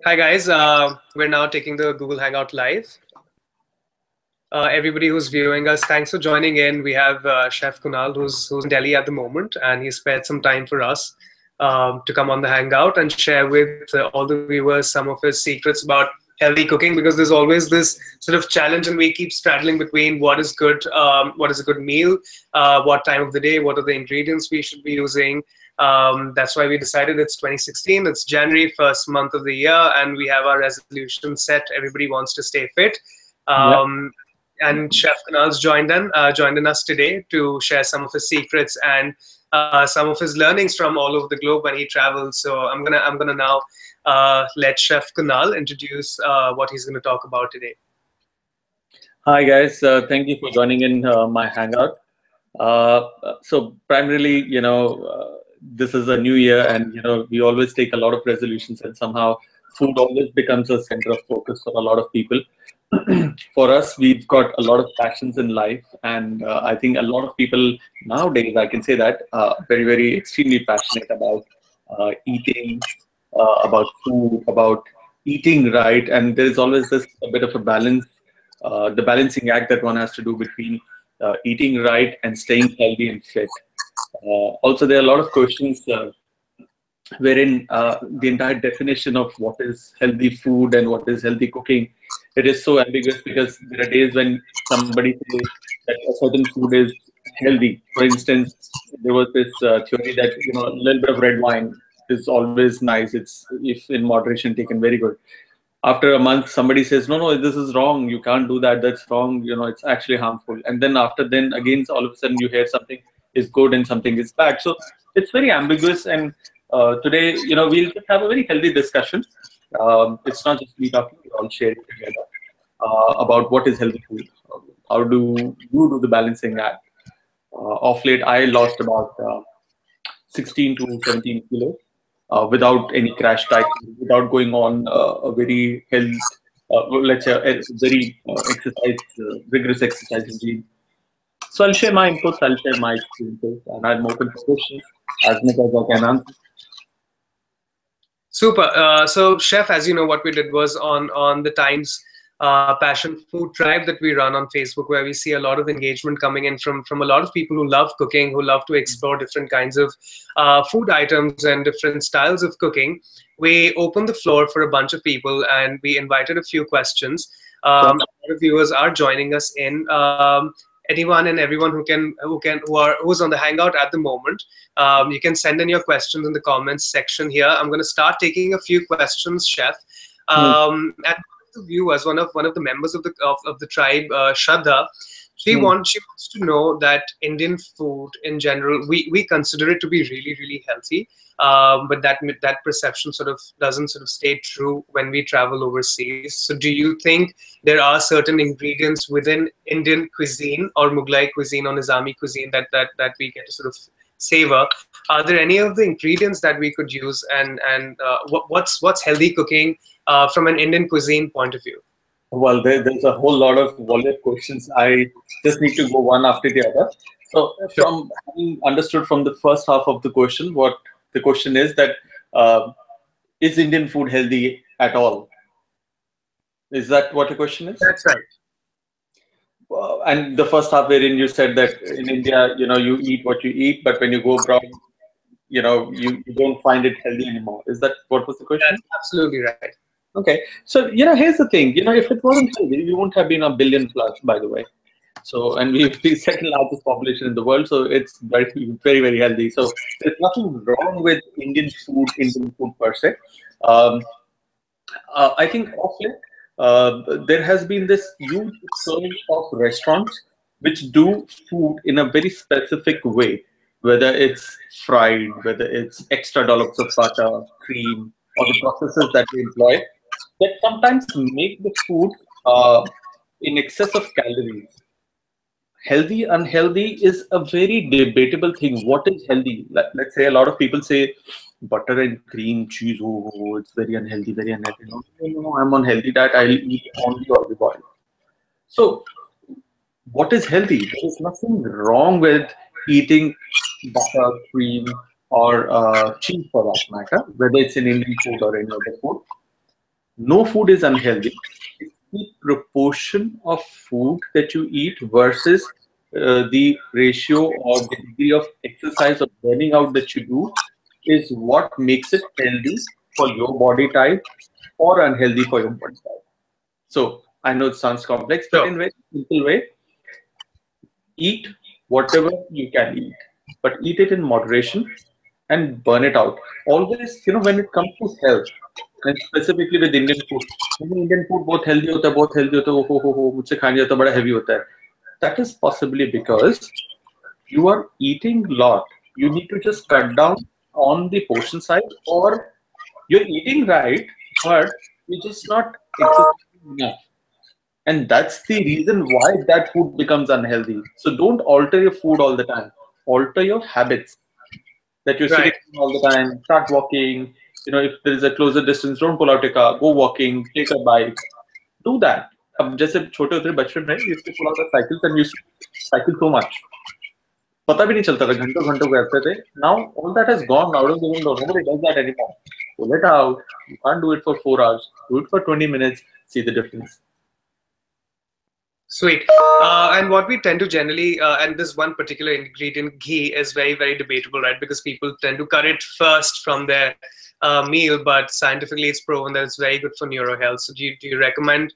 Hi guys, we're now taking the Google Hangout live. Everybody who's viewing us, thanks for joining in. We have Chef Kunal, who's in Delhi at the moment, and he spared some time for us to come on the Hangout and share with all the viewers some of his secrets about healthy cooking. Because there's always this sort of challenge, and we keep straddling between what is good, what is a good meal, what time of the day, what are the ingredients we should be using. That's why we decided it's 2016. It's January, first month of the year, and we have our resolution set. Everybody wants to stay fit. Yep. And Chef Kunal's joined in us today to share some of his secrets and some of his learnings from all over the globe when he travels. So I'm gonna now let Chef Kunal introduce what he's gonna talk about today. Hi guys, thank you for joining in my hangout. So primarily, this is a new year, and we always take a lot of resolutions, and somehow food always becomes a center of focus for a lot of people. For us, we've got a lot of passions in life, and I think a lot of people nowadays, I can say that, very, very extremely passionate about eating, about food, about eating right, and there is always this a bit of a balance, the balancing act that one has to do between eating right and staying healthy and fit. Also, there are a lot of questions wherein the entire definition of what is healthy food and what is healthy cooking, it is so ambiguous because there are days when somebody says that a certain food is healthy. For instance, there was this theory that a little bit of red wine is always nice. It's, if in moderation taken, very good. After a month, somebody says, no, this is wrong. You can't do that. That's wrong. It's actually harmful. And then again, all of a sudden you hear something is good and something is bad. So it's very ambiguous. And today, we'll just have a very healthy discussion. It's not just me talking, we all share it together about what is healthy food. How do you do the balancing act? Of late, I lost about 16 to 17 kilos without any crash diet, without going on a very let's say, a very rigorous exercise regime. So I'll share my inputs, I'll share my experiences, and I'm open for questions as much as I can answer. Super. So, Chef, as you know, what we did was on the Times Passion Food Tribe that we run on Facebook, where we see a lot of engagement coming in from a lot of people who love cooking, who love to explore different kinds of food items and different styles of cooking. We opened the floor for a bunch of people, and we invited a few questions. A lot of viewers are joining us in. Anyone and everyone who's on the Hangout at the moment, you can send in your questions in the comments section here. I'm going to start taking a few questions, Chef. And the viewers, one of the members of the tribe, Shraddha, she wants to know that Indian food in general, we consider it to be really, really healthy, but that perception sort of doesn't sort of stay true when we travel overseas. So do you think there are certain ingredients within Indian cuisine or Mughlai cuisine or Nizami cuisine that we get to sort of savor? Are there any of the ingredients that we could use, and what's healthy cooking from an Indian cuisine point of view? Well, there's a whole lot of volume questions. I just need to go one after the other. So, from having understood from the first half of the question, what the question is that is Indian food healthy at all? Is that what the question is? That's right. And the first half wherein you said that in India, you eat what you eat, but when you go abroad, you don't find it healthy anymore. Is that what was the question? That's absolutely right. Okay. So, here's the thing, if it wasn't healthy, we wouldn't have been a billion plus, by the way. So, and we're the second largest population in the world, so it's very, very, very healthy. So there's nothing wrong with Indian food per se. I think of late, there has been this huge surge of restaurants which do food in a very specific way, whether it's fried, whether it's extra dollops of butter, cream, or the processes that we employ, that sometimes make the food in excess of calories. Healthy, unhealthy is a very debatable thing. What is healthy? Let's say a lot of people say butter and cream, cheese, oh, it's very unhealthy, very unhealthy. No, I'm on healthy diet. I'll eat only olive oil. So, what is healthy? There is nothing wrong with eating butter, cream, or cheese for that matter, whether it's in Indian food or any other food. No food is unhealthy. It's the proportion of food that you eat versus the ratio or the degree of exercise or burning out that you do is what makes it healthy for your body type or unhealthy for your body type. So I know it sounds complex, but in Sure. very simple way, eat whatever you can eat, but eat it in moderation and burn it out. Always, when it comes to health, and specifically with Indian food, Indian food बहुत healthy होता है, हो मुझसे खाने जाता है, बड़ा heavy होता है. That is possibly because you are eating a lot. You need to just cut down on the portion size, or you're eating right, but you're just not exercising enough. And that's the reason why that food becomes unhealthy. So don't alter your food all the time. Alter your habits. That you're sitting Right. all the time, start walking. If there is a closer distance, don't pull out a car, go walking, take a bike, do that. अब जैसे छोटे होते बचपन में used to pull out the cycles and used to cycle so much. पता भी नहीं चलता था, घंटों घंटों करते थे. Now all that has gone out of the window. Nobody does that anymore. Pull it out. You can't do it for 4 hours. Do it for 20 minutes. See the difference. Sweet. And what we tend to generally, and this one particular ingredient, ghee, is very, very debatable, right? Because people tend to cut it first from their meal, but scientifically it's proven that it's very good for neuro health. So do you recommend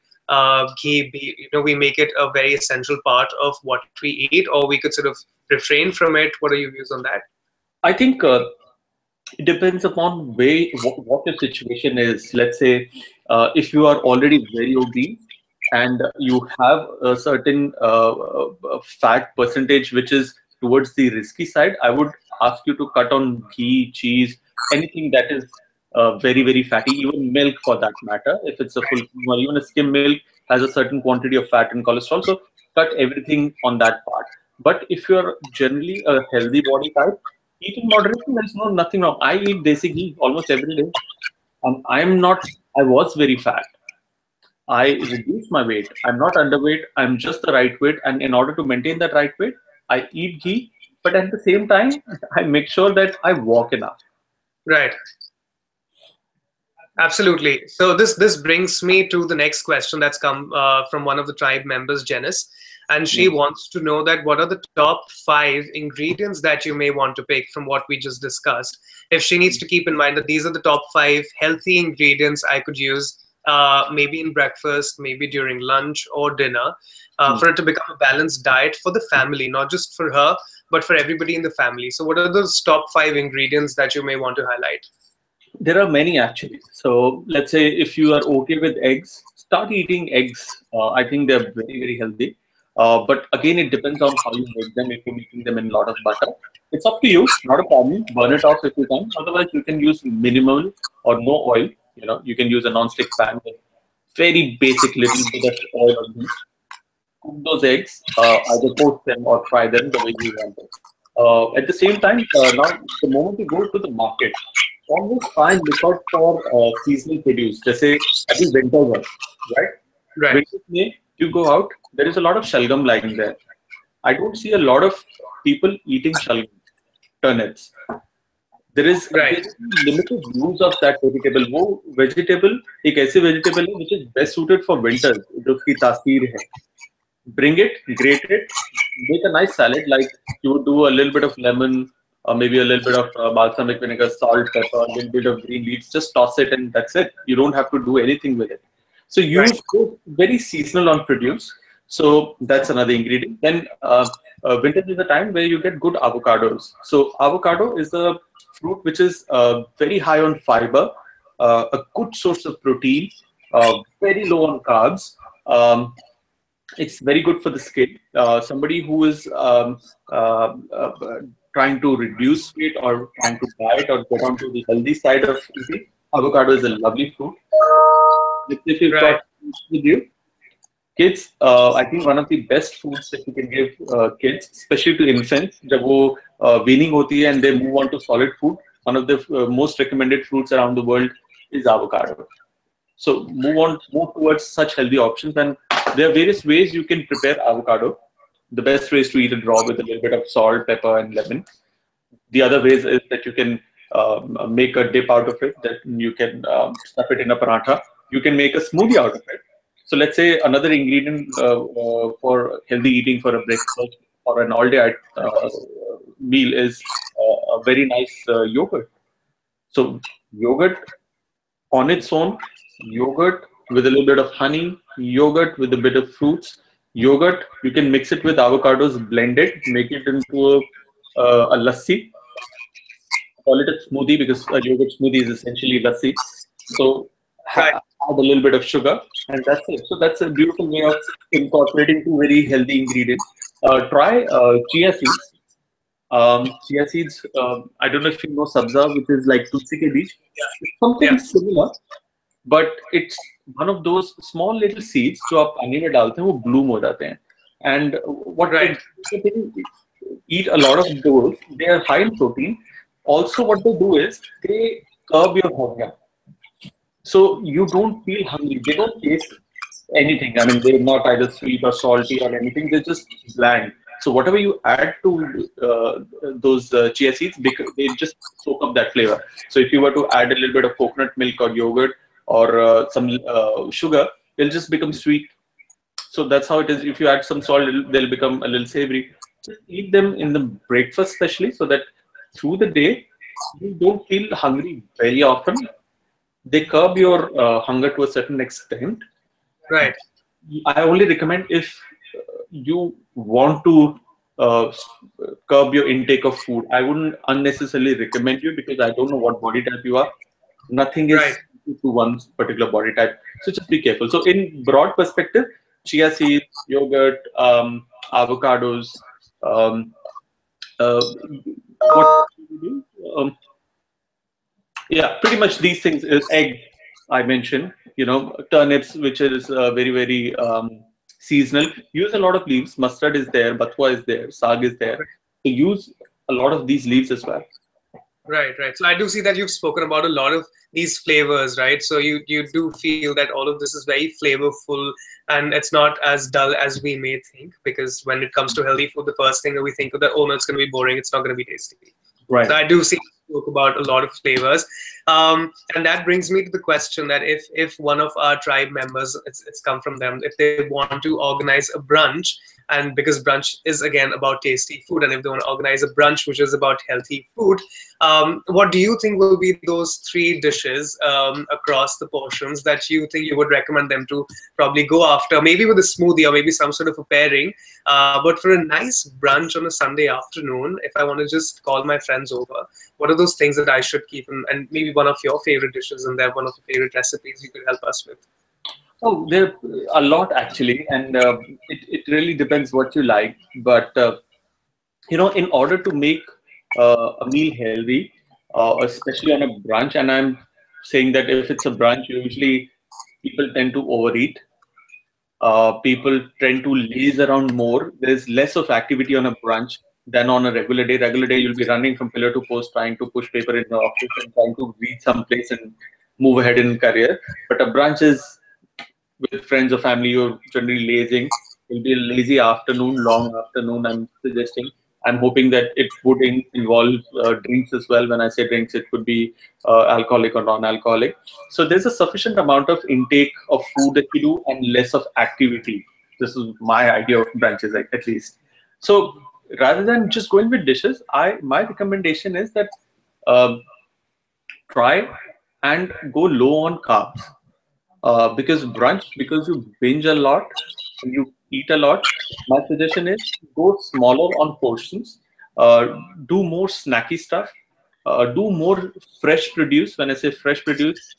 ghee be, we make it a very essential part of what we eat, or we could sort of refrain from it? What are your views on that? I think it depends upon what your situation is. Let's say if you are already very obese and you have a certain fat percentage which is towards the risky side, I would ask you to cut on ghee, cheese, anything that is very, very fatty, even milk for that matter. If it's a full cream or even a skim milk has a certain quantity of fat and cholesterol, so cut everything on that part. But if you're generally a healthy body type, eat in moderation. There's nothing wrong. I eat desi ghee almost every day. I'm not. I was very fat. I reduced my weight. I'm not underweight. I'm just the right weight. And in order to maintain that right weight, I eat ghee. But at the same time, I make sure that I walk enough. Right. Absolutely. So this brings me to the next question that's come from one of the tribe members, Janice, and she wants to know that what are the top 5 ingredients that you may want to pick from what we just discussed. If she needs to keep in mind that these are the top 5 healthy ingredients I could use, maybe in breakfast, maybe during lunch or dinner, for it to become a balanced diet for the family, not just for her, but for everybody in the family. So, what are those top 5 ingredients that you may want to highlight? There are many actually. So let's say if you are okay with eggs, start eating eggs. I think they're very, very healthy. But again, it depends on how you make them. If you're making them in a lot of butter, it's up to you. Not a problem. Burn it off if you can. Otherwise, you can use minimal or no oil. You can use a non-stick pan with very basic little bit of oil or ghee. Cook those eggs, either poach them or fry them the way you want it. At the same time, now the moment you go to the market, always find look out for seasonal produce. जैसे अभी winter है, right? Right. Winter में you go out, there is a lot of shalgam lying there. I don't see a lot of people eating shalgam, turnips. There is a Right. very limited use of that vegetable. वो vegetable एक ऐसे vegetable है which is best suited for winters. जो उसकी तासीर है. Bring it, grate it, make a nice salad. Like you would do a little bit of lemon, or maybe a little bit of balsamic vinegar, salt, pepper, a little bit of green leaves. Just toss it, and that's it. You don't have to do anything with it. So Right. use very seasonal on produce. So that's another ingredient. Then winter is the time where you get good avocados. So avocado is a fruit which is very high on fiber, a good source of protein, very low on carbs. It's very good for the skin. Somebody who is trying to reduce weight or trying to diet or get onto the healthy side of eating, avocado is a lovely fruit. If you've Right. got with you, kids, I think one of the best foods that you can give kids, especially to infants, जब वो weaning होती है and they move on to solid food, one of the most recommended fruits around the world is avocado. So move towards such healthy options, and there are various ways you can prepare avocado. The best way is to eat it raw with a little bit of salt, pepper, and lemon. The other ways is that you can make a dip out of it, that you can stuff it in a paratha you can make a smoothie out of it. So let's say another ingredient for healthy eating for a breakfast or an all-day meal is a very nice yogurt. So yogurt on its own, yogurt with a little bit of honey, yogurt with a bit of fruits, yogurt, you can mix it with avocados, blend it, make it into a lassi, call it a smoothie because a yogurt smoothie is essentially lassi. So Right. add a little bit of sugar, and that's it. So that's a beautiful way of incorporating two very healthy ingredients. Try chia seeds. Chia seeds, I don't know if you know sabza, which is like tulsi ke beej. It's something Yeah. similar, but it's one of those small little seeds जो आप पानी में डालते हैं वो bloom हो जाते हैं. And what Right. they eat a lot of those, they are high in protein. Also, what they do is they curb your hunger, so you don't feel hungry. They don't taste anything. I mean, they're not either sweet or salty or anything. They're just bland. So whatever you add to those chia seeds, they just soak up that flavor. So if you were to add a little bit of coconut milk or yogurt or some sugar, it'll just become sweet. So that's how it is. If you add some salt, they'll become a little savory. Just eat them in the breakfast, especially, so that through the day you don't feel hungry very often. They curb your hunger to a certain extent. Right. I only recommend if you want to curb your intake of food. I wouldn't unnecessarily recommend you because I don't know what body type you are. Nothing is Right. to one particular body type. So just be careful. So in broad perspective, chia seeds, yogurt, avocados, um, what do you do? Yeah, pretty much these things is egg. I mentioned, turnips, which is very, very seasonal. Use a lot of leaves. Mustard is there, bathua is there, sag is there. So use a lot of these leaves as well. Right, right. So I do see that you've spoken about a lot of these flavors, right? So you do feel that all of this is very flavorful and it's not as dull as we may think, because when it comes to healthy food, the first thing that we think of that, oh no, it's going to be boring, it's not going to be tasty. Right. So I do see you spoke about a lot of flavors. And that brings me to the question that if one of our tribe members, it's come from them, if they want to organize a brunch, and because brunch is again about tasty food, and if they want to organize a brunch which is about healthy food, what do you think will be those three dishes across the portions that you think you would recommend them to probably go after, maybe with a smoothie or maybe some sort of a pairing, but for a nice brunch on a Sunday afternoon, if I want to just call my friends over, what are those things that I should keep in, and maybe one of your favorite dishes and they're one of your favorite recipes you could help us with? Oh, there are a lot actually, and it really depends what you like. But in order to make a meal healthy, especially on a brunch, and I'm saying that if it's a brunch, usually people tend to overeat. People tend to laze around more. There's less of activity on a brunch than on a regular day. Regular day, you'll be running from pillar to post, trying to push paper in the office and trying to reach some place and move ahead in career. But a brunch is with friends or family, you're generally lazing. It'll be a lazy afternoon, long afternoon, I'm suggesting. I'm hoping that it would involve drinks as well. When I say drinks, it could be alcoholic or non-alcoholic. So there's a sufficient amount of intake of food that you do and less of activity. This is my idea of brunches, at least. So rather than just going with dishes, my recommendation is that try and go low on carbs. Because you binge a lot and you eat a lot, my suggestion is go smaller on portions, do more snacky stuff, do more fresh produce. When I say fresh produce,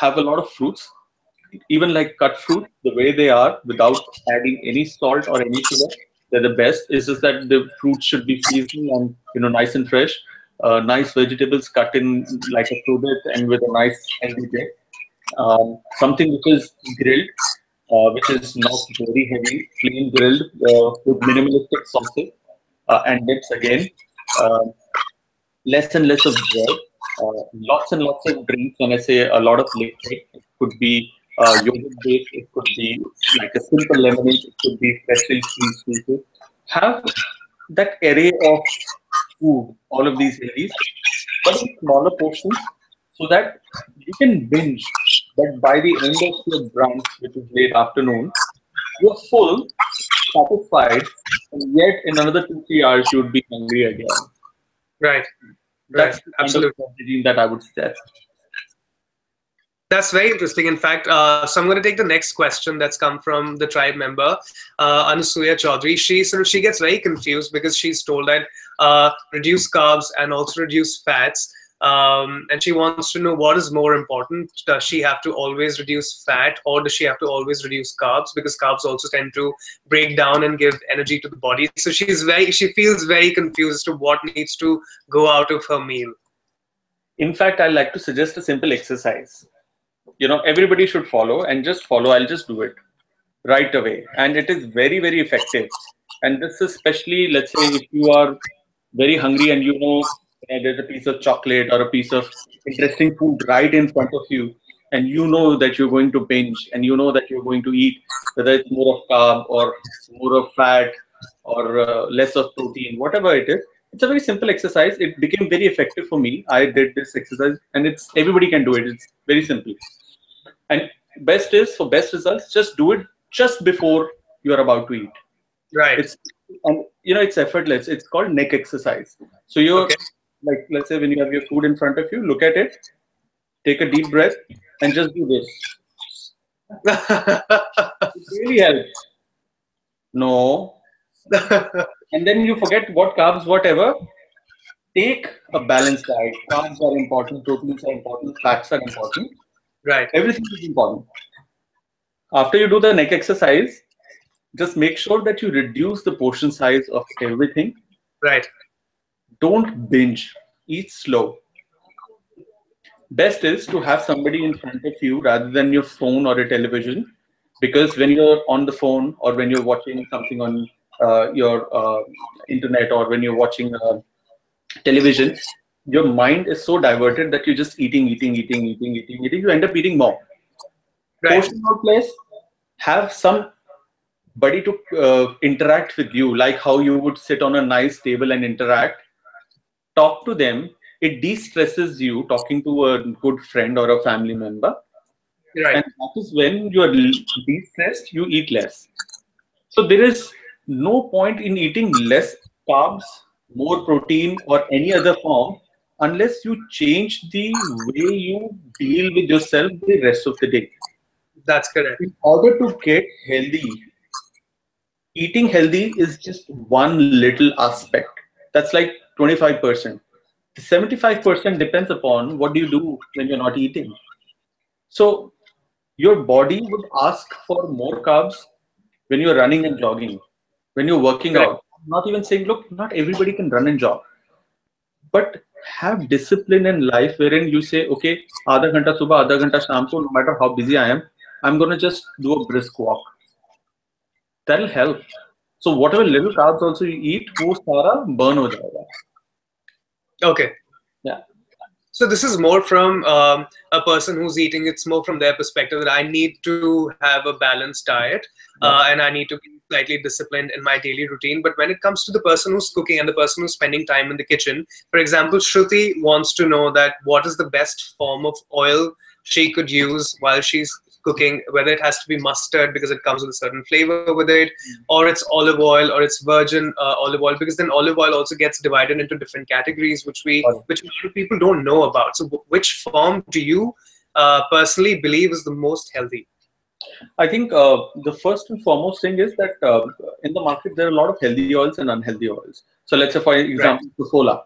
have a lot of fruits, even like cut fruit, the way they are, without adding any salt or any sugar. They're the best. It's just that the fruits should be seasoned and nice and fresh. Nice vegetables cut in like a fruit and with a nice healthy taste. Something which is grilled, which is not very heavy, plain grilled with minimalistic sauces and dips again. Um Less and less of bread, lots and lots of drinks. When I say a lot of liquid, it could be yogurt based, it could be like a simple lemonade, it could be freshly squeezed juices. Have that array of food, all of these healthies, but in smaller portions, so that you can binge. but by the end of your brunch, which is late afternoon, you're full, satisfied, and yet in another 2, 3 hours you would be hungry again. Right. Right. That's the kind of Absolutely. strategy that I would suggest. That's very interesting. In fact, so I'm going to take the next question that's come from the tribe member, Anusuya Chaudhary. She gets very confused because she's told that reduce carbs and also reduce fats. And she wants to know what is more important. Does she have to always reduce fat, or does she have to always reduce carbs? Because carbs also tend to break down and give energy to the body. So she feels very confused as to what needs to go out of her meal. In fact, I like to suggest a simple exercise. Everybody should follow, and just follow. I'll just do it right away, and it is very, very effective. And this is especially, let's say, if you are very hungry and there's a piece of chocolate or a piece of interesting food right in front of you, and you know that you're going to binge, and you know that you're going to eat, whether it's more of carb or more of fat or less of protein, whatever it is. It's a very simple exercise. It became very effective for me. I did this exercise, and it's everybody can do it. It's very simple. And best is, for best results, just do it just before you are about to eat. Right. It's effortless. It's called neck exercise. So you're like, let's say when you have your food in front of you, look at it, take a deep breath, and just do this. It really helps. No. And then you forget what carbs, whatever. Take a balanced diet. Carbs are important, proteins are important, fats are important. Right. Everything is important. After you do the neck exercise, just make sure that you reduce the portion size of everything. Right. Don't binge. Eat slow. Best is to have somebody in front of you rather than your phone or a television, because when you're on the phone or when you're watching something on your internet, or when you're watching television, your mind is so diverted that you're just eating. You end up eating more. Right. Portion out less. Have somebody to interact with you, like how you would sit on a nice table and interact. Talk to them. It de-stresses you talking to a good friend or a family member. Right. And that is when you are de-stressed, you eat less. So there is no point in eating less carbs, more protein, or any other form unless you change the way you deal with yourself the rest of the day. That's correct. In order to get healthy, eating healthy is just one little aspect. That's like 25%. The 75% depends upon what do you do when you're not eating. So your body would ask for more carbs when you're running and jogging, when you're working Correct. out. I'm not even saying, look, not everybody can run and jog, but have discipline in life wherein you say, okay, आधा घंटा सुबह, आधा घंटा शाम को, no matter how busy I am, I'm going to just do a brisk walk. That'll help. So whatever little carbs also you eat, वो सारा burn हो जाएगा. Okay. Yeah. So this is more from a person who's eating. It's more from their perspective that I need to have a balanced diet, and I need to be slightly disciplined in my daily routine. But when it comes to the person who's cooking and the person who's spending time in the kitchen, for example, Shruti wants to know that what is the best form of oil she could use while she's cooking, whether it has to be mustard because it comes with a certain flavor with it, or it's olive oil, or it's virgin olive oil, because then olive oil also gets divided into different categories, which a lot of people don't know about. So which form do you personally believe is the most healthy? I think the first and foremost thing is that in the market there are a lot of healthy oils and unhealthy oils. So let's say, for example, Coca-Cola.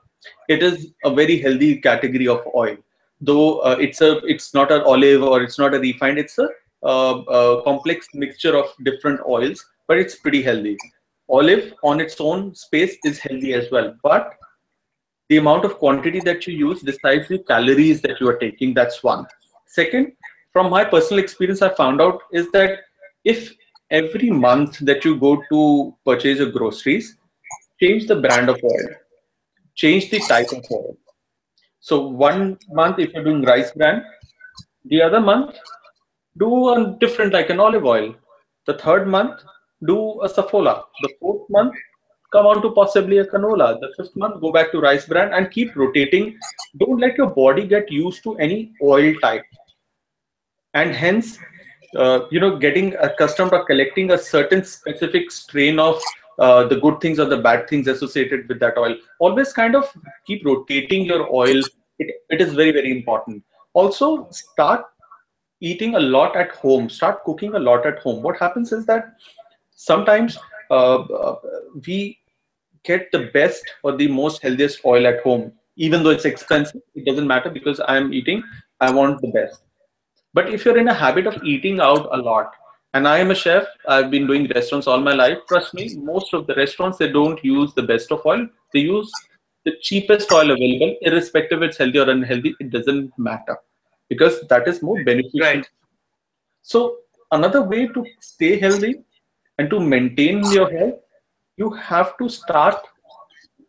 It is a very healthy category of oil, though it's not an olive or it's not a refined. It's a complex mixture of different oils, but it's pretty healthy. Olive on its own space is healthy as well, but the amount of quantity that you use decides the calories that you are taking. That's one. Second, from my personal experience, I found out is that if every month that you go to purchase your groceries, change the brand of oil, change the type of oil. So 1 month, if you're doing rice bran, the other month, do a different, like an olive oil. The third month, do a safflower. The fourth month, come on to possibly a canola. The fifth month, go back to rice bran and keep rotating. Don't let your body get used to any oil type. and hence getting accustomed or collecting a certain specific strain of the good things or the bad things associated with that oil. Always kind of keep rotating your oil. It is very, very important. Also, start eating a lot at home. Start cooking a lot at home. What happens is that sometimes we get the best or the most healthiest oil at home, even though it's expensive. It doesn't matter because I'm eating, I want the best. But if you're in a habit of eating out a lot, and I am a chef, I've been doing restaurants all my life. Trust me, most of the restaurants, they don't use the best of oil. They use the cheapest oil available, irrespective if it's healthy or unhealthy. It doesn't matter because that is more beneficial. Right. So another way to stay healthy and to maintain your health, you have to start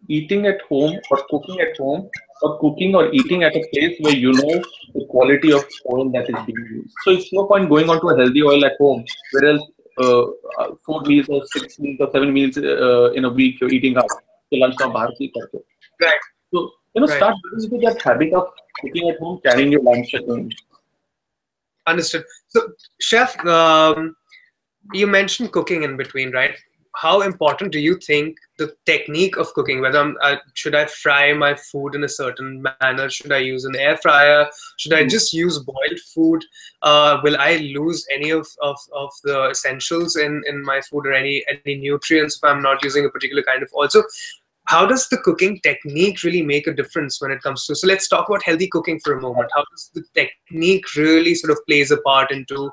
eating at home or cooking at home or cooking or eating at a place where you know the quality of oil that is being used. So it's no point going on to a healthy oil at home, whereas 4 meals or 6 meals or 7 meals in a week you're eating out. So lunch now bahar se hi karte ho. Right. So Right. start getting into that habit of cooking at home, carrying your lunch at home. Understood. So, chef, you mentioned cooking in between, right? How important do you think the technique of cooking, whether should I fry my food in a certain manner? Should I use an air fryer? Should I just use boiled food? Will I lose any of the essentials in my food, or any nutrients if I'm not using a particular kind of oil? So how does the cooking technique really make a difference when it comes to, so let's talk about healthy cooking for a moment. How does the technique really sort of plays a part into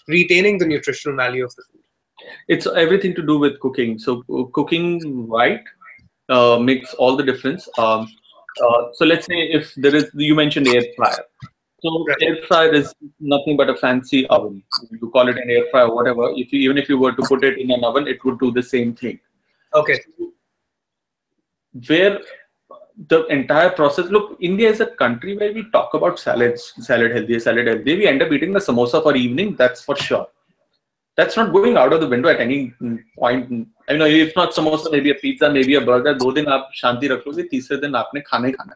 retaining the nutritional value of the food? It's everything to do with cooking. So cooking right makes all the difference. So let's say if there is, you mentioned air fryer. So Right. air fryer is nothing but a fancy oven. You call it an air fryer, whatever. Even if you were to put it in an oven, it would do the same thing. Okay. Where the entire process, look, India is a country where we talk about salads, salad healthy, salad healthy. We end up eating a samosa for evening, that's for sure. That's not going out of the window at any point. I know if not samosa, maybe a pizza, maybe a burger. 2 दिन आप शांति रख लोगे, तीसरे दिन आपने खाना ही खाना.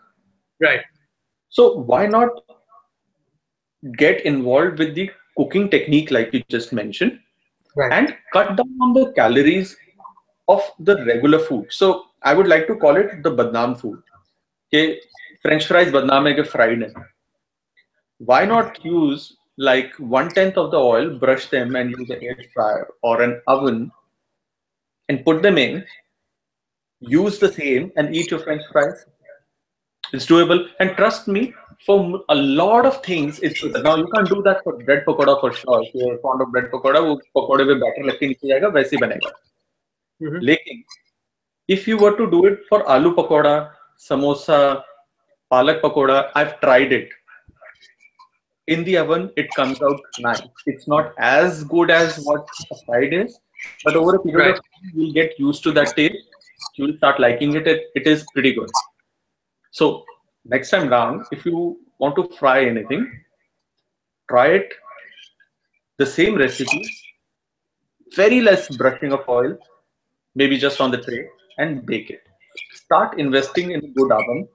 Right. So why not get involved with the cooking technique like you just mentioned, Right. and cut down on the calories of the regular food. So I would like to call it the badnaam food. Okay, French fries badnaam hai ke fried hai. Why not use like 1/10 of the oil, brush them and use an air fryer or an oven and put them in, use the same and eat your French fries? It's doable. And trust me, for a lot of things, it's doable. Now, you can't do that for bread pakoda for sure. If you're fond of bread pakoda, वो पकोड़े में batter लग के नीचे जाएगा, वैसे ही बनेगा. लेकिन if you were to do it for aloo pakoda, samosa, palak pakoda, I've tried it. In the oven, it comes out nice. It's not as good as what a fried is, but over a period of time, you'll get used to that taste. You'll start liking it. It is pretty good. So next time round, if you want to fry anything, try it the same recipe, very less brushing of oil, maybe just on the tray, and bake it. Start investing in a good oven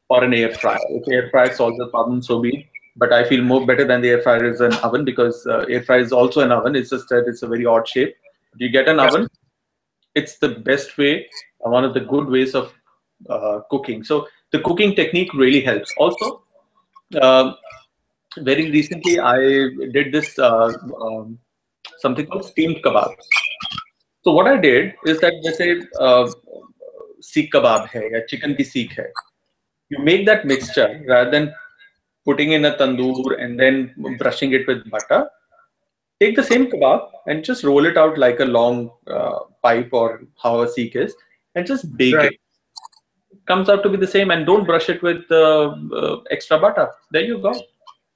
or an air fryer. If air fryer solves the problem, so be it. But I feel more better than the air fryer is an oven, because air fryer is also an oven. It's just that it's a very odd shape. But you get an oven, it's the best way, one of the good ways of cooking. So the cooking technique really helps. Also, very recently I did this something called steamed kebabs. So what I did is that, let's say seekh kebab hai ya chicken ki seekh hai, you make that mixture rather than putting in a tandoor and then brushing it with butter. Take the same kebab and just roll it out like a long pipe or how a seekh is, and just bake it. It comes out to be the same, and don't brush it with extra butter. There you go.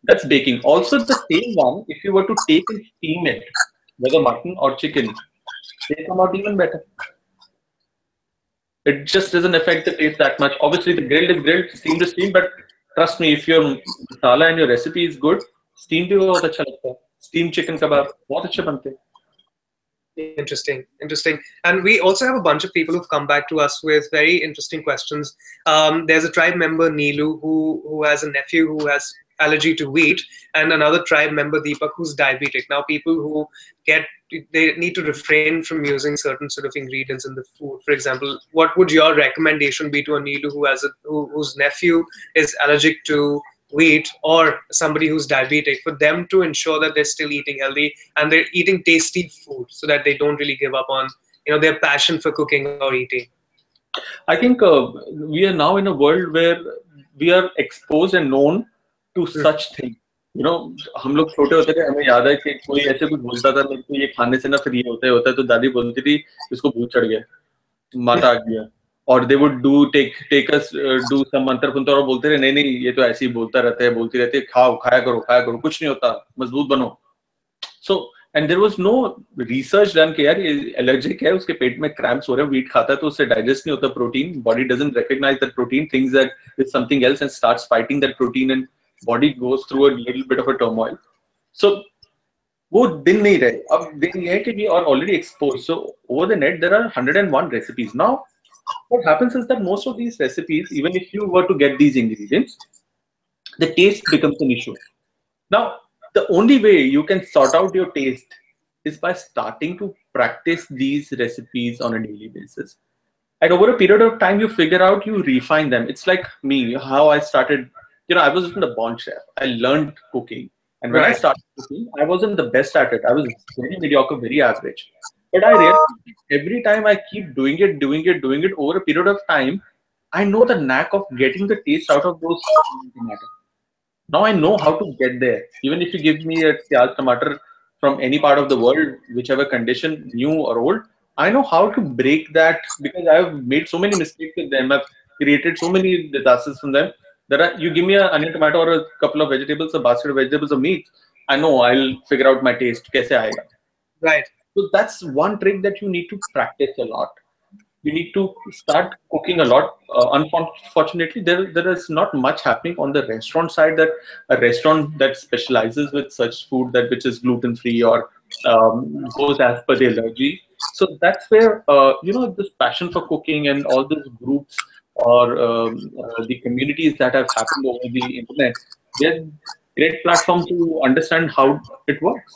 That's baking. Also, the same one, if you were to take and steam it, whether mutton or chicken, they come out even better. It just doesn't affect the taste that much. Obviously, the grilled is grilled, steamed is steamed, but trust me, if your masala and your recipe is good, steamed bhi bahut acha lagta hai. Steamed chicken kebab, bahut achhe bante hain. Interesting. And we also have a bunch of people who've come back to us with very interesting questions. There's a tribe member, Neelu, who has a nephew who has allergy to wheat, and another tribe member, Deepak, who's diabetic. Now, people who get they need to refrain from using certain sort of ingredients in the food. For example, what would your recommendation be to a Neelu whose nephew is allergic to wheat, or somebody who's diabetic, for them to ensure that they're still eating healthy and they're eating tasty food, so that they don't really give up on their passion for cooking or eating? I think we are now in a world where we are exposed and known to such things. हम लोग छोटे होते थे, हमें याद है कि कोई ऐसे कुछ बोलता था मेरे को ये खाने से ना फिर ये होता है तो दादी बोलती थी इसको भूत चढ़ गया, माता आ गया, और they would take us do some मंत्र फुंतर और बोलते रहे नहीं नहीं ये तो ऐसे ही बोलता रहता है, बोलती रहती है, खाया करो कुछ नहीं होता, मजबूत बनो. So and there was no research done कि यार ये allergic है, उसके पेट में cramps हो रहे हैं, wheat खाता है तो उससे digest नहीं होता protein, body doesn't recognize that protein, thinks that it's something else and starts fighting that protein and body goes through a little bit of a turmoil. So वो दिन नहीं रहे, अब दिन ये है कि we are already exposed. So over the net there are 101 recipes. Now what happens is that most of these recipes, even if you were to get these ingredients, the taste becomes an issue. Now the only way you can sort out your taste is by starting to practice these recipes on a daily basis. And over a period of time, you figure out, you refine them. It's like me, how I started, I wasn't a born chef. I learned cooking. And when I started cooking, I wasn't the best at it. I was very mediocre, very average. But I realized every time I keep doing it over a period of time, I know the knack of getting the taste out of those tomatoes. Now I know how to get there. Even if you give me a pyaz tomato from any part of the world, whichever condition, new or old, I know how to break that because I've made so many mistakes with them. I've created so many disasters from them that you give me an onion tomato or a couple of vegetables, a basket of vegetables or meat, I know I'll figure out my taste. Kaise aayega. Right. So that's one trick that you need to practice a lot. You need to start cooking a lot. Unfortunately, there is not much happening on the restaurant side. That a restaurant that specializes with such food which is gluten free or goes as per the allergy. So that's where this passion for cooking and all these groups or the communities that have happened over the internet, they're great platform to understand how it works.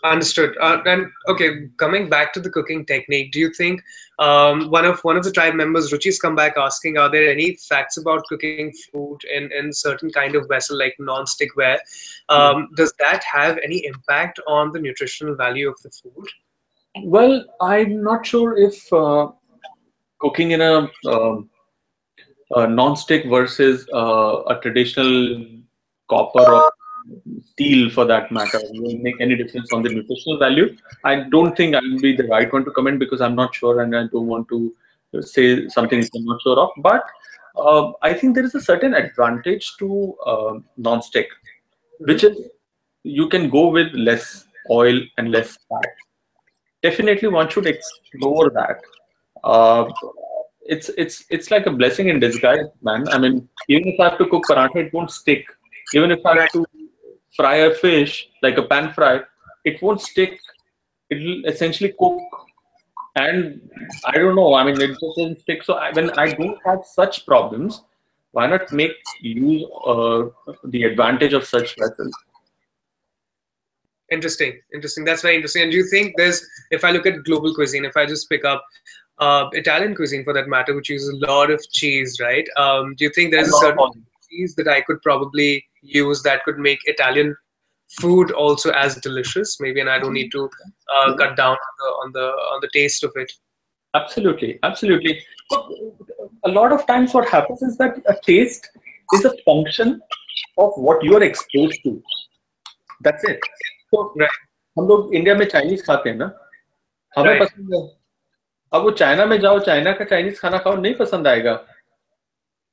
Understood. And okay, coming back to the cooking technique, do you think one of the tribe members, Ruchi's come back asking, are there any facts about cooking food in certain kind of vessel like non-stick ware? Does that have any impact on the nutritional value of the food? Well, I'm not sure if cooking in a non-stick versus a traditional copper or steel for that matter will make any difference on the nutritional value. I don't think I will be the right one to comment because I'm not sure and I don't want to say something which I'm not sure of. But I think there is a certain advantage to non-stick, which is you can go with less oil and less fat. Definitely one should explore that. It's like a blessing in disguise, man. I mean, even if I have to cook paratha, it won't stick. Even if I have to fry a fish, like a pan fry, it won't stick. It will essentially cook. And I don't know, I mean, it just doesn't stick. So when I don't have such problems, why not make use the advantage of such vessels? Interesting. That's very interesting. And do you think if I look at global cuisine, if I just pick up Italian cuisine for that matter, which uses a lot of cheese, right? Do you think there's a certain cheese that I could probably use that could make Italian food also as delicious, maybe, and I don't need to cut down on the taste of it? Absolutely. A lot of times what happens is that a taste is a function of what you are exposed to. That's it. So हम लोग India में Chinese खाते हैं ना, हमें पसंद है. अब वो चाइना में जाओ, चाइना का चाइनीज खाना खाओ, नहीं पसंद आएगा.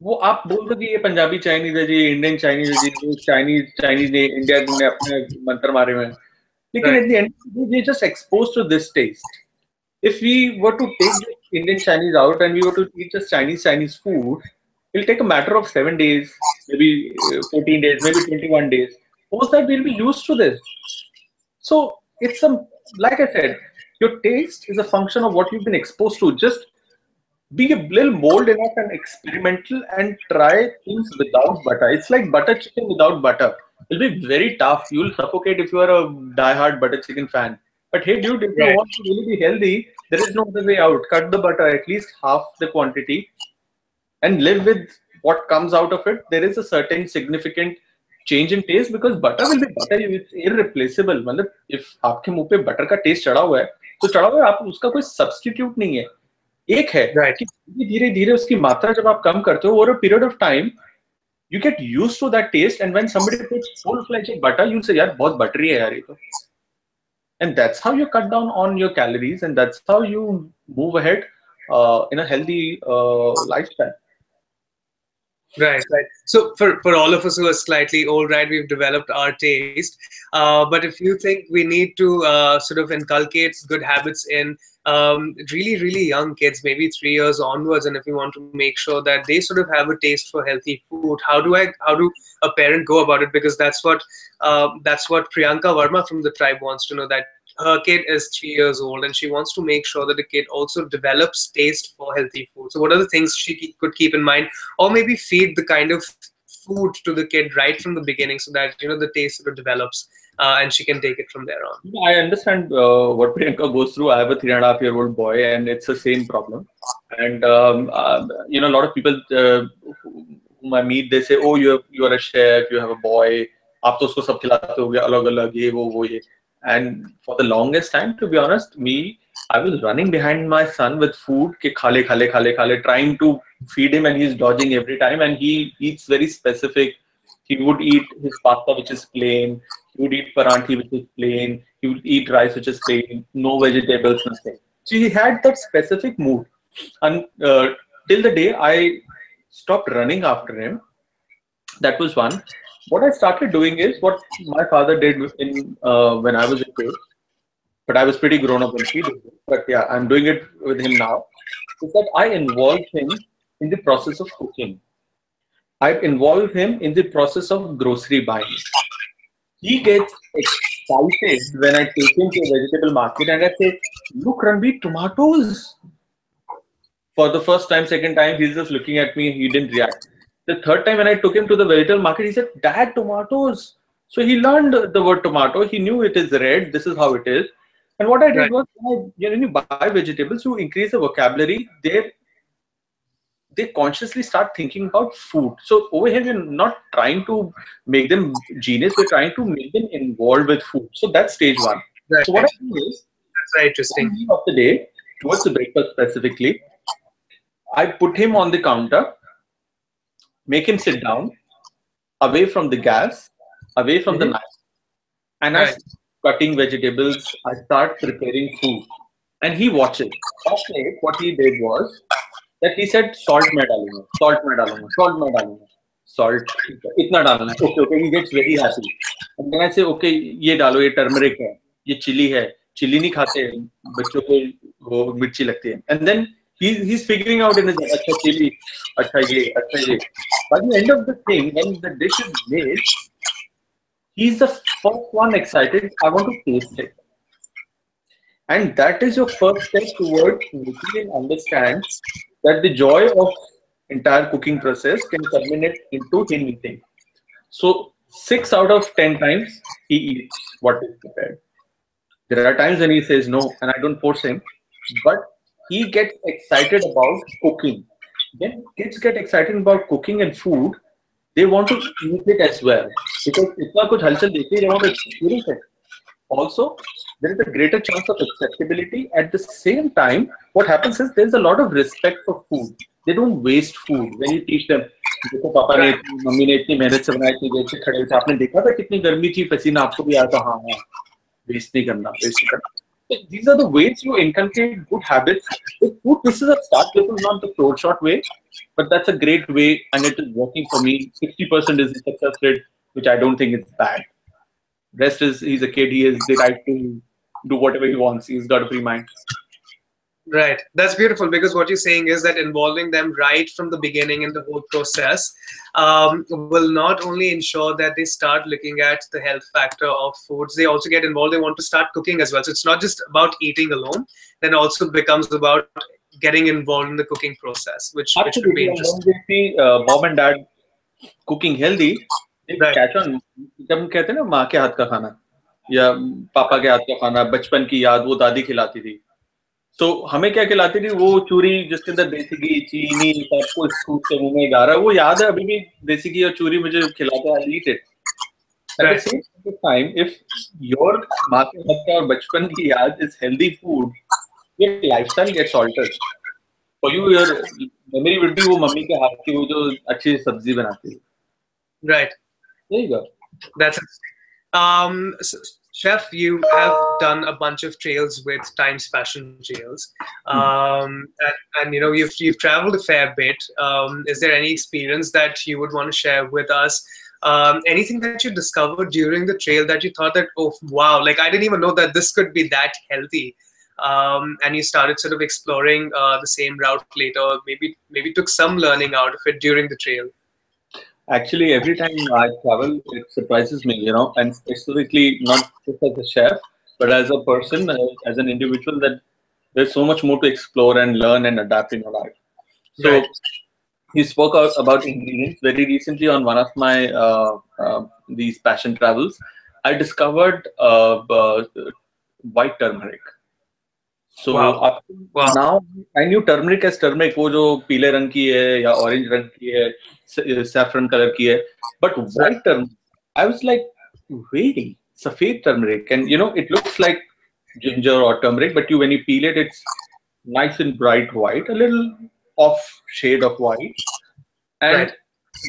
वो आप बोल दो कि ये पंजाबी चाइनीज है जी, इंडियन चाइनीज है जी, चाइनीज ने इंडिया ने अपने मंत्र मारे हुए हैं. लेकिन at the end we just exposed to this test. If we were to take Indian Chinese out and we were to eat just Chinese food, it'll take a matter of 7 days, maybe 14 days, maybe 21 days. Post that we'll be used to this. So it's like I said, your taste is a function of what you've been exposed to. Just be a little bold enough and experimental and try things without butter. It's like butter chicken without butter. It'll be very tough. You'll suffocate if you are a diehard butter chicken fan. But hey, dude, if you Right. want to really be healthy, there is no other way out. Cut the butter at least half the quantity and live with what comes out of it. There is a certain significant change in taste because butter will be butter. It's irreplaceable. मतलब if आपके मुंह पे butter का taste चढ़ा हुआ है तो चढ़ा हुआ है, आप उसका कोई substitute नहीं है. एक है Right. कि धीरे धीरे उसकी मात्रा जब आप कम करते हो over a period of time you get used to that taste, and when somebody puts full-fledged butter you'll say यार बहुत buttery है यार ये तो. And that's how you cut down on your calories, and that's how you move ahead in a healthy lifestyle. Right, right. So for all of us who are slightly old, right, we've developed our taste. But if you think we need to sort of inculcate good habits in really young kids, maybe 3 years onwards, and if you want to make sure that they sort of have a taste for healthy food, how do a parent go about it? Because that's what Priyanka Verma from the tribe wants to know, that her kid is 3 years old and she wants to make sure that the kid also develops taste for healthy food. So what are the things she could keep in mind, or maybe feed the kind of food to the kid right from the beginning so that the taste sort of develops and she can take it from there on? I understand what Priyanka goes through. I have a 3.5-year-old boy, and it's the same problem. And a lot of people whom I meet, they say, "Oh, you are a chef. You have a boy. आप तो उसको सब खिलाते होगे अलग-अलग ये वो ये." And for the longest time, to be honest, I was running behind my son with food, ke khale, trying to feed him, and he's dodging every time. And he eats very specific. He would eat his pasta, which is plain. He would eat paranthi, which is plain. He would eat rice, which is plain. No vegetables, nothing. So he had that specific mood. And till the day I stopped running after him, that was one. What I started doing is what my father did when I was a kid, but I was pretty grown up when he did it. But yeah, I'm doing it with him now. Is that I involve him in the process of cooking. I involve him in the process of grocery buying. He gets excited when I take him to a vegetable market and I say, "Look, Ranbir, tomatoes." For the first time, second time, he's just looking at me. He didn't react. The third time when I took him to the vegetable market, he said, "Dad, tomatoes." So he learned the word tomato. He knew it is red. This is how it is. And what I did was, when you buy vegetables, you increase the vocabulary. They consciously start thinking about food. So over here, we're not trying to make them genius. We're trying to make them involved with food. So that's stage one. Right. So what I do is, that's very interesting. Of the day, towards the breakfast specifically, I put him on the counter, make him sit down, away from the gas, away from the knife, and I start cutting vegetables. I start preparing food, and he watches. First night, what he did was that he said, "Salt मैं डालूंगा, salt मैं डालूंगा, salt मैं डालूंगा, salt इतना डालना है." Okay. He gets very happy. And then I say, "Okay, ये डालो, ये turmeric है, ये chili है, chili नहीं खाते बच्चों को वो मिर्ची लगती है." And then he's figuring out in his head, अच्छा chili, अच्छा ये. By the end of the thing, when the dish is made, he's the first one excited. I want to taste it. And that is your first step towards making him understand that the joy of entire cooking process can culminate into him eating. So 6 out of 10 times he eats what is prepared. There are times when he says no, and I don't force him, but he gets excited about cooking. When kids get excited about cooking and food, they want to eat it as well, because itna kuch halchal dekhe, they want to experience it. Also, there is a greater chance of acceptability. At the same time, what happens is there's a lot of respect for food. They don't waste food. When you teach them, देखो पापा ने mummy ने इतनी मेहनत से बनाई थी, जैसे खड़े थे, आपने देखा था कितनी गर्मी थी, पसीना आपको भी आया था, हाँ वेस्ट नहीं करना, वेस्ट नहीं करना. These are the ways you inculcate good habits. With food, this is a start. This is not the floor shot way, but that's a great way, and it is working for me. 60% is the success rate, which I don't think it's bad. Rest is, he's a kid. He has the right to do whatever he wants. He's got a free mind. Right. That's beautiful, because what you're saying is that involving them right from the beginning in the whole process will not only ensure that they start looking at the health factor of foods, they also get involved. They want to start cooking as well. So it's not just about eating alone, then also becomes about getting involved in the cooking process, which would be Absolutely. And when interesting. they see mom and dad cooking healthy, they Right. catch on. जब हम कहते हैं ना माँ के हाथ का खाना या पापा के हाथ का खाना, बचपन की याद, वो दादी खिलाती थी। तो हमें क्या खिलाती थी? वो चूरी जिसके अंदर देसी घी, चीनी, सब कुछ फूट के मुंह में जा रहा है, वो याद है अभी भी। देसी घी और चूरी मुझे खिलाते, I eat it. At the Right. Same time, if your माँ के हाथ का और बचपन की याद is healthy food, your lifestyle gets altered. For you, your memory would be वो मम्मी के हाथ की वो जो अच्छी सब्जी बनाती है। Right. There you go. That's interesting. Chef, you have done a bunch of trails with Times Passion Trails, and you know you've traveled a fair bit. Is there any experience that you would want to share with us? Anything that you discovered during the trail that you thought that, oh wow, like I didn't even know that this could be that healthy, and you started sort of exploring the same route later. Maybe took some learning out of it during the trail. Actually, every time I travel, it surprises me, you know, and specifically not just as a chef, but as a person, as an individual, that there's so much more to explore and learn and adapt in your life. Right. So you spoke about ingredients. Very recently, on one of my these passion travels, I discovered white turmeric. So Wow. up Wow. now I knew turmeric as turmeric, वो जो पीले रंग की है या orange रंग की है, saffron color की है, but white turmeric, I was like, really, सफेद turmeric, and you know it looks like ginger or turmeric, but when you peel it, it's nice and bright white, a little off shade of white, and Right.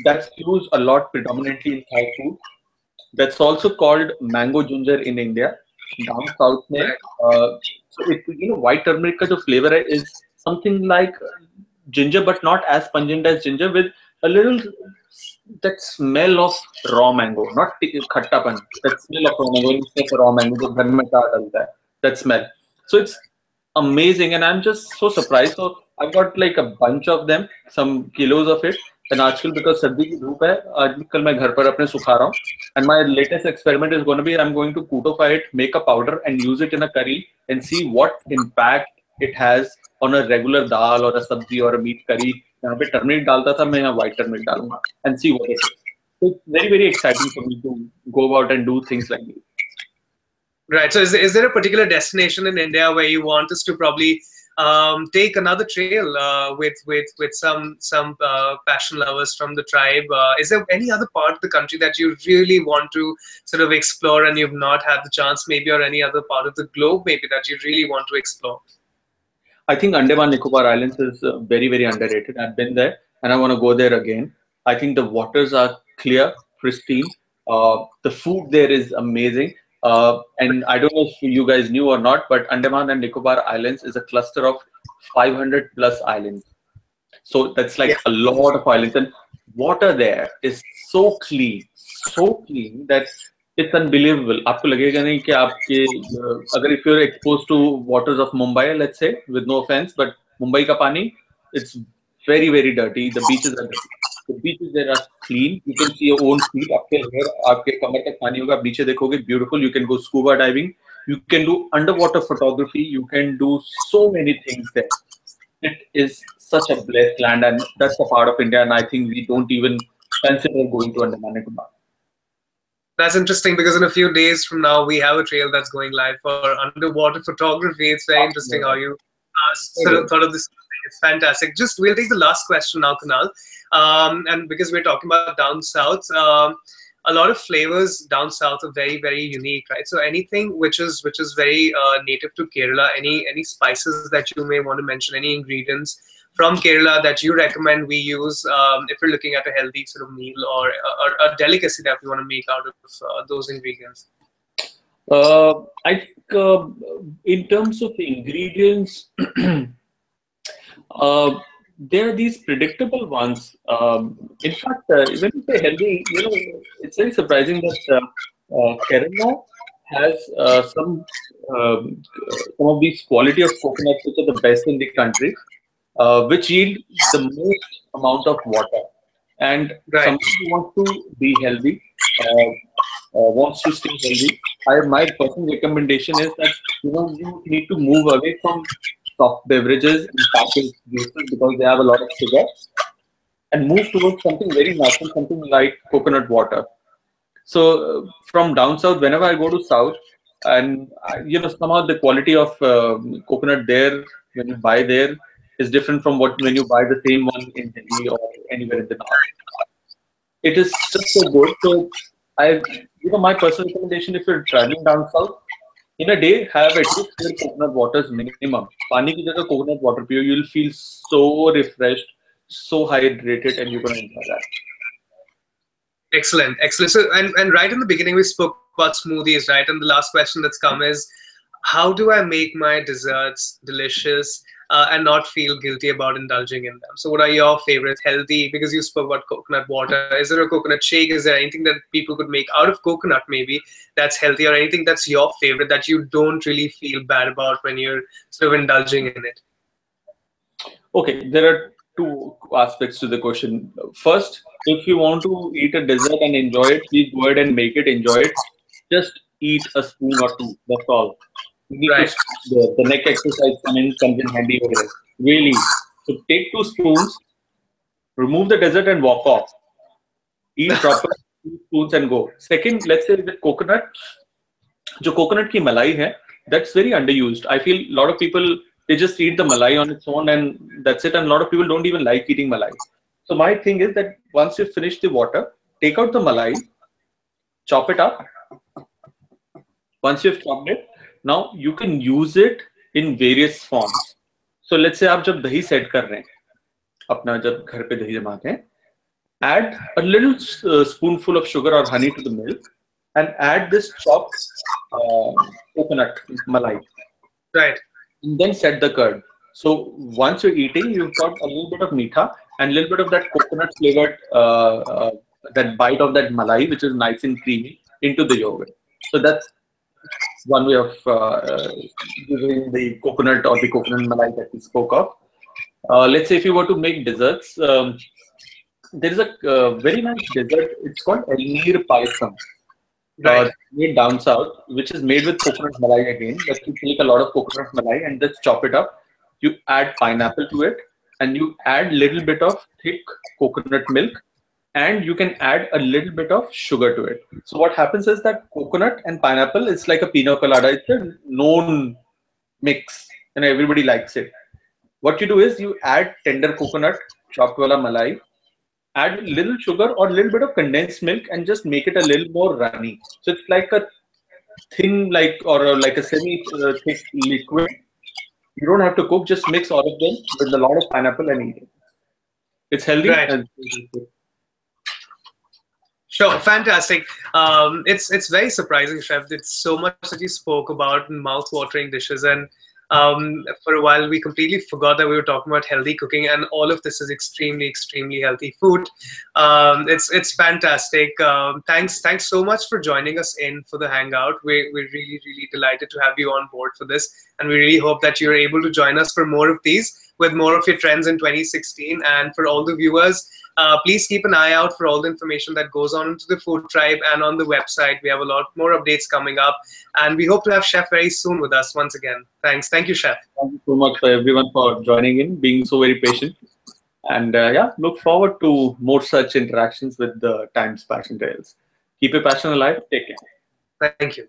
that's used a lot predominantly in Thai food. That's also called mango ginger in India. Down south में, so it, you know, white turmeric का जो flavor है is something like ginger, but not as pungent as ginger, with a little that smell of raw mango, not खट्टापन. That smell of raw mango, when you take raw mango जो घर में चाट डालता है, that smell. So it's amazing, and I'm just so surprised. So I've got like a bunch of them, some kilos of it, and आजकल because सर्दी की धूप है, आजकल मैं घर पर अपने सुखा रहा हूँ. And my latest experiment is going to be, I'm going to kutify it, make a powder, and use it in a curry, and see what impact it has on a regular dal or a sabzi or a meat curry. यहाँ पे turmeric डालता था, मैं यहाँ white turmeric डालूंगा, and see what it is. So it's very, very exciting for me to go about and do things like this. Right. So is there a particular destination in India where you want us to probably take another trail with some passion lovers from the tribe? Is there any other part of the country that you really want to sort of explore and you've not had the chance, maybe, or any other part of the globe maybe that you really want to explore? I think Andaman Nicobar Islands is very, very underrated. I've been there and I want to go there again. I think the waters are clear, pristine. The food there is amazing. And I don't know if you guys knew or not, but Andaman and Nicobar Islands is a cluster of 500 plus islands. So that's like a lot of islands. And water there is so clean that it's unbelievable. आपको लगेगा नहीं कि आपके अगर if you're exposed to waters of Mumbai, let's say, with no offense, but Mumbai का पानी, it's very, very dirty. The beaches are dirty. The beaches there are clean. You can see your own feet. आपके घर, आपके कमर तक पानी होगा. आप नीचे देखोगे, beautiful. You can go scuba diving. You can do underwater photography. You can do so many things there. It is such a blessed land, and that's a part of India. And I think we don't even consider going to Andaman and Nicobar. That's interesting because in a few days from now we have a trail that's going live for underwater photography. It's very interesting how you sort of thought of this. It's fantastic. Just we'll take the last question now, Kunal, and because we're talking about down south, a lot of flavors down south are very unique, right? So anything which is very native to Kerala, any spices that you may want to mention, any ingredients from Kerala that you recommend we use if we're looking at a healthy sort of meal or a delicacy that we want to make out of those ingredients? I think in terms of ingredients, there are these predictable ones. In fact, when you say healthy, you know, it's very surprising that Kerala has some of these quality of coconuts which are the best in the country, which yield the most amount of water. And somebody who wants to be healthy, wants to stay healthy, my personal recommendation is that you need to move away from soft beverages and packaged juices because they have a lot of sugar, and move towards something very natural, something like coconut water. So from down south, whenever I go to south, and somehow the quality of coconut there when you buy there is different from what when you buy the same one in Delhi or anywhere in the north. It is just so good. So my personal recommendation, if you're traveling down south, in a day, have at least 4 coconut waters minimum. Pani ki jagah coconut water piyo, you'll feel so refreshed, so hydrated, and you're gonna enjoy that. Excellent, excellent. So, and right in the beginning, we spoke about smoothies, right? And the last question that's come is, how do I make my desserts delicious and not feel guilty about indulging in them? So what are your favorites? Healthy, because you spoke about coconut water. Is there a coconut shake? Is there anything that people could make out of coconut maybe that's healthy, or anything that's your favorite that you don't really feel bad about when you're sort of indulging in it? Okay, there are two aspects to the question. First, if you want to eat a dessert and enjoy it, please go ahead and make it, enjoy it. Just eat a spoon or two. That's all. You need to stop there. The neck exercise comes in handy over here. Really. So take 2 spoons, remove the dessert and walk off. Eat proper 2 spoons and go. Second, let's say the coconut. जो coconut की malai है, that's very underused. I feel a lot of people, they just eat the malai on its own and that's it. And a lot of people don't even like eating malai. So my thing is that once you finish the water, take out the malai, chop it up. Once you've chopped it, now you can use it in various forms. So let's say आप जब दही set कर रहे हैं, अपना जब घर पे दही जमाते हैं, add a little spoonful of sugar or honey to the milk and add this chopped coconut malai. Right. And then set the curd. So once you're eating, you've got a little bit of meetha and a little bit of that coconut flavored, that bite of that malai, which is nice and creamy, into the yogurt. So that's one way of using the coconut or the coconut malai that we spoke of. Let's say if you were to make desserts, there is a very nice dessert. It's called Elnir Payasam. Made down south, which is made with coconut malai again. That you take a lot of coconut malai and just chop it up. You add pineapple to it, and you add little bit of thick coconut milk, and you can add a little bit of sugar to it. So what happens is that coconut and pineapple is like a pina colada. It's a known mix, and everybody likes it. What you do is you add tender coconut, chopped wala malai, add little sugar or a little bit of condensed milk and just make it a little more runny. So it's like a thin, like a semi-thick liquid. You don't have to cook, just mix all of them with a lot of pineapple and eat it. It's healthy. Right. Sure, fantastic. It's very surprising, Chef. It's so much that you spoke about mouth-watering dishes, and for a while we completely forgot that we were talking about healthy cooking, and all of this is extremely healthy food. It's fantastic. Thanks so much for joining us in for the Hangout. We're really delighted to have you on board for this, and we really hope that you're able to join us for more of these with more of your trends in 2016. And for all the viewers, please keep an eye out for all the information that goes on into the Food Tribe and on the website. We have a lot more updates coming up, and we hope to have Chef very soon with us once again. Thank you, Chef. Thank you so much for everyone for joining in, being so very patient. And yeah, look forward to more such interactions with the Times Passion Tales. Keep your passion alive. Take care. Thank you.